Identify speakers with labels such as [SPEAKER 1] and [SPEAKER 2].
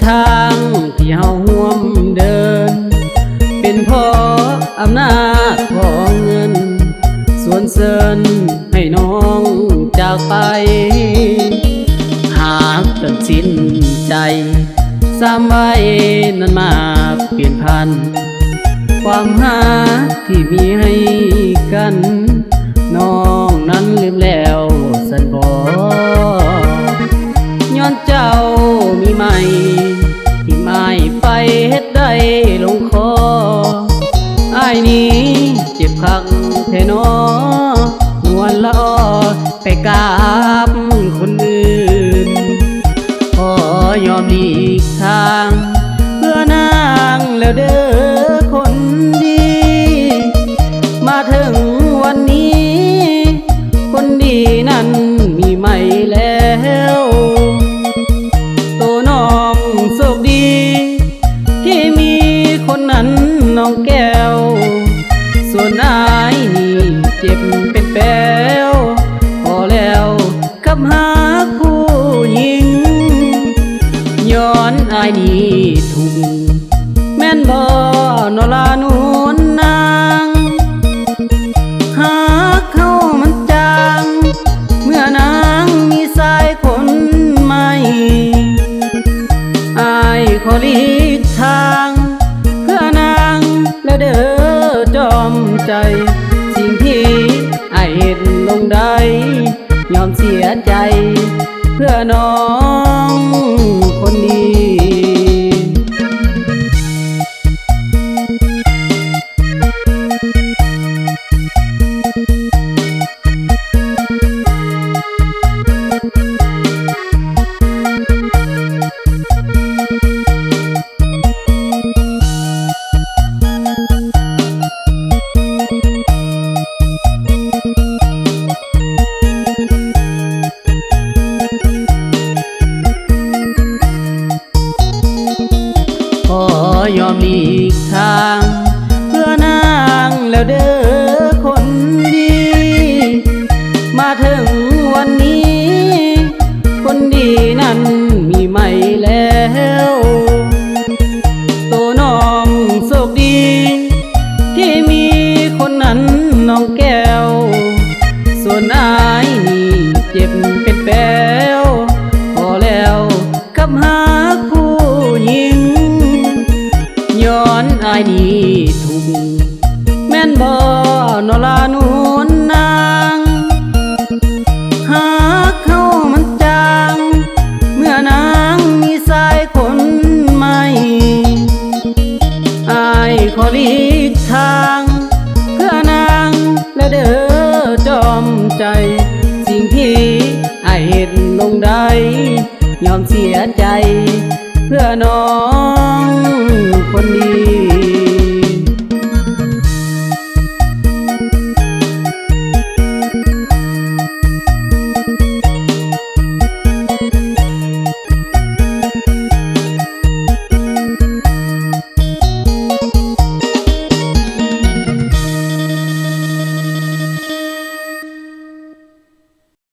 [SPEAKER 1] ทางที่เฮาห่วมเดินเป็นเพราะอำนาจของเงินส่วนเสริญให้น้องจากไปหากจนสิ้นใจสามใบนั้นมาเปลี่ยนพันความหาที่มีให้กันน้องนั้นลืมแล้วสันบ่ย้อนเจ้ามีใหม่ที่ไม่ไปเฮ็ดได้ลงคออ้ายนี้เจ็บคักแท้น้อนวลละอ้อไปกราบคนอื่นขอยอมหลีกทางเพื่อนางแล้วเด้อคนดีมาถึงวันนี้คนดีนั้นมีใหม่แล้วตัวน้องโชคดีที่มีคนนั้นน้องแก้วส่วนอ้ายนี่เจ็บเป็นแป้วพอแล้วกับหาผู้หญิงย้อนอ้ายนี่ถูกแม่นบ่นอลานูนนางหากเขามันจางเมื่อนางมีสายคนใหม่อ้ายขอหลีกทางเพื่อนางและเด้อจอมใจสิ่งที่อ้ายเห็นลงได้ยอมเสียใจเพื่อน้องคนดียอมหลีกทางเพื่อนางแล้วเด้อคนดีมาถึงวันนี้คนดีนั้นมีใหม่แล้วตัวน้องโชคดีที่มีคนนั้นน้องแก้วส่วนอ้ายนี่เจ็บเป็นแป้วพอแล้วกับหาผู้หญิงย้อนอ้ายนี้ถูกแม่นบ่นอลานูนนางหากเขามันจางเมื่อนางมีสายคนใหม่อ้ายขอหลีกทางเพื่อนางและเด้อจอมใจสิ่งที่อ้ายเห็นลงได้ยอมเสียใจเพื่อน้องคนดี